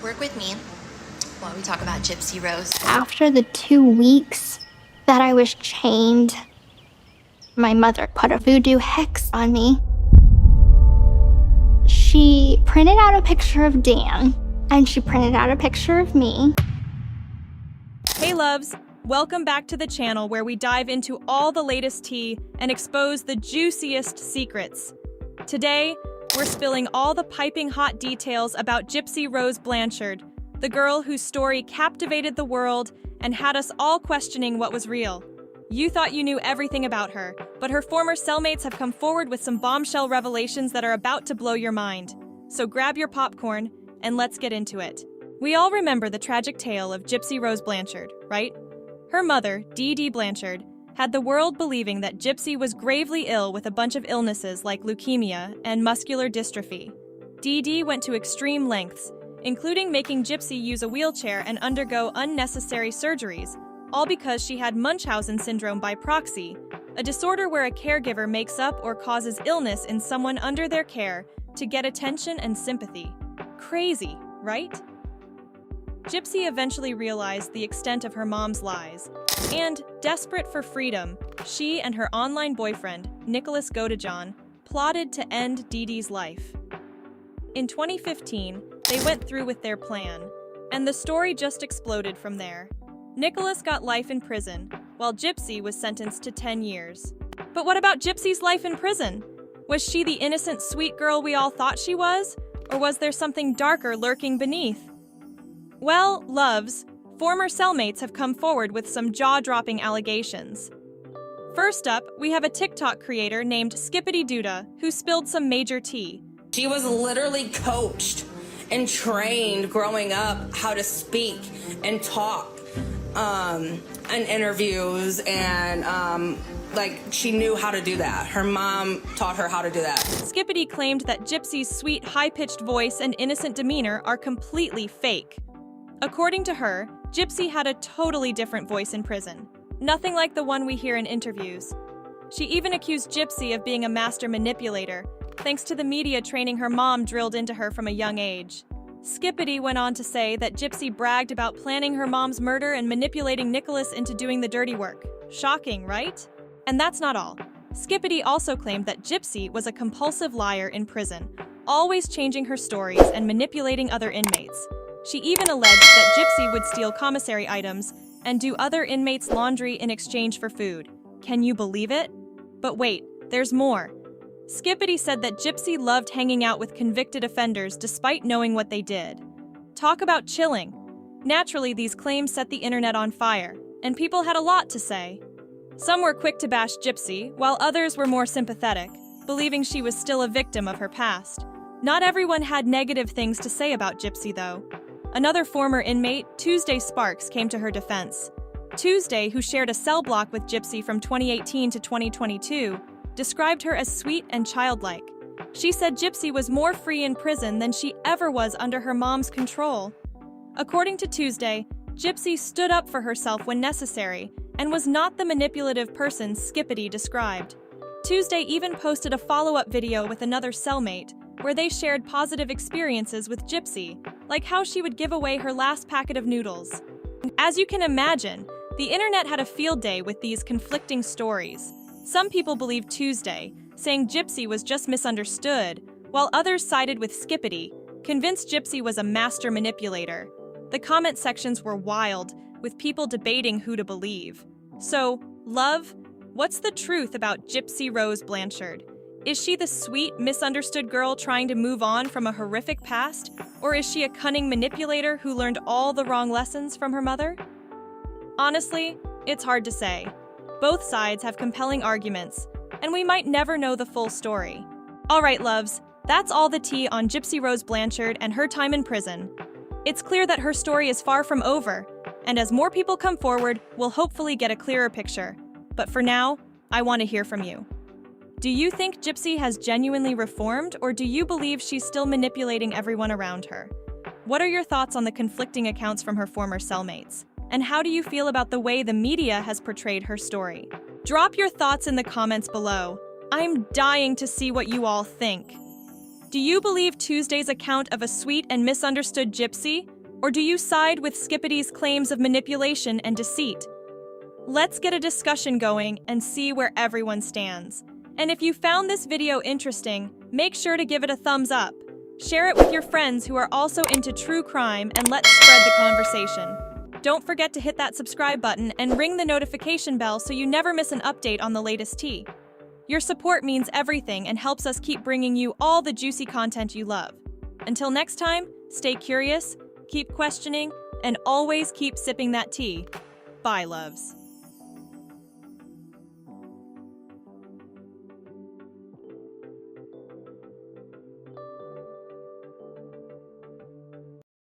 Work with me while we talk about Gypsy Rose. After the 2 weeks that I was chained, my mother put a voodoo hex on me. She printed out a picture of Dan, and she printed out a picture of me. Hey Luvs, welcome back to the channel where we dive into all the latest tea and expose the juiciest secrets. Today, we're spilling all the piping hot details about Gypsy Rose Blanchard, the girl whose story captivated the world and had us all questioning what was real. You thought you knew everything about her, but her former cellmates have come forward with some bombshell revelations that are about to blow your mind. So grab your popcorn and let's get into it. We all remember the tragic tale of Gypsy Rose Blanchard, right? Her mother, Dee Dee Blanchard, had the world believing that Gypsy was gravely ill with a bunch of illnesses like leukemia and muscular dystrophy. Dee Dee went to extreme lengths, including making Gypsy use a wheelchair and undergo unnecessary surgeries, all because she had Munchausen syndrome by proxy, a disorder where a caregiver makes up or causes illness in someone under their care to get attention and sympathy. Crazy, right? Gypsy eventually realized the extent of her mom's lies, and, desperate for freedom, she and her online boyfriend, Nicholas Godejohn, plotted to end Dee Dee's life. In 2015, they went through with their plan, and the story just exploded from there. Nicholas got life in prison, while Gypsy was sentenced to 10 years. But what about Gypsy's life in prison? Was she the innocent, sweet girl we all thought she was? Or was there something darker lurking beneath? Well, Luvs, former cellmates have come forward with some jaw-dropping allegations. First up, we have a TikTok creator named Skippity Duda who spilled some major tea. She was literally coached and trained growing up how to speak and talk in interviews, and she knew how to do that. Her mom taught her how to do that. Skippity claimed that Gypsy's sweet, high-pitched voice and innocent demeanor are completely fake. According to her, Gypsy had a totally different voice in prison, nothing like the one we hear in interviews. She even accused Gypsy of being a master manipulator, thanks to the media training her mom drilled into her from a young age. Skippity went on to say that Gypsy bragged about planning her mom's murder and manipulating Nicholas into doing the dirty work. Shocking, right? And that's not all. Skippity also claimed that Gypsy was a compulsive liar in prison, always changing her stories and manipulating other inmates. She even alleged that Gypsy would steal commissary items and do other inmates' laundry in exchange for food. Can you believe it? But wait, there's more. Skippity said that Gypsy loved hanging out with convicted offenders despite knowing what they did. Talk about chilling. Naturally, these claims set the internet on fire, and people had a lot to say. Some were quick to bash Gypsy, while others were more sympathetic, believing she was still a victim of her past. Not everyone had negative things to say about Gypsy, though. Another former inmate, Tuesday Sparks, came to her defense. Tuesday, who shared a cell block with Gypsy from 2018 to 2022, described her as sweet and childlike. She said Gypsy was more free in prison than she ever was under her mom's control. According to Tuesday, Gypsy stood up for herself when necessary and was not the manipulative person Skippity described. Tuesday even posted a follow-up video with another cellmate where they shared positive experiences with Gypsy, like how she would give away her last packet of noodles. As you can imagine, the internet had a field day with these conflicting stories. Some people believed Tuesday, saying Gypsy was just misunderstood, while others sided with Skippity, convinced Gypsy was a master manipulator. The comment sections were wild, with people debating who to believe. So, Love, what's the truth about Gypsy Rose Blanchard? Is she the sweet, misunderstood girl trying to move on from a horrific past? Or is she a cunning manipulator who learned all the wrong lessons from her mother? Honestly, it's hard to say. Both sides have compelling arguments, and we might never know the full story. All right, Loves, that's all the tea on Gypsy Rose Blanchard and her time in prison. It's clear that her story is far from over, and as more people come forward, we'll hopefully get a clearer picture. But for now, I want to hear from you. Do you think Gypsy has genuinely reformed, or do you believe she's still manipulating everyone around her? What are your thoughts on the conflicting accounts from her former cellmates? And how do you feel about the way the media has portrayed her story? Drop your thoughts in the comments below. I'm dying to see what you all think. Do you believe Tuesday's account of a sweet and misunderstood gypsy? Or do you side with Skippity's claims of manipulation and deceit? Let's get a discussion going and see where everyone stands. And if you found this video interesting, make sure to give it a thumbs up. Share it with your friends who are also into true crime, and let's spread the conversation. Don't forget to hit that subscribe button and ring the notification bell so you never miss an update on the latest tea. Your support means everything and helps us keep bringing you all the juicy content you love. Until next time, stay curious, keep questioning, and always keep sipping that tea. Bye, loves.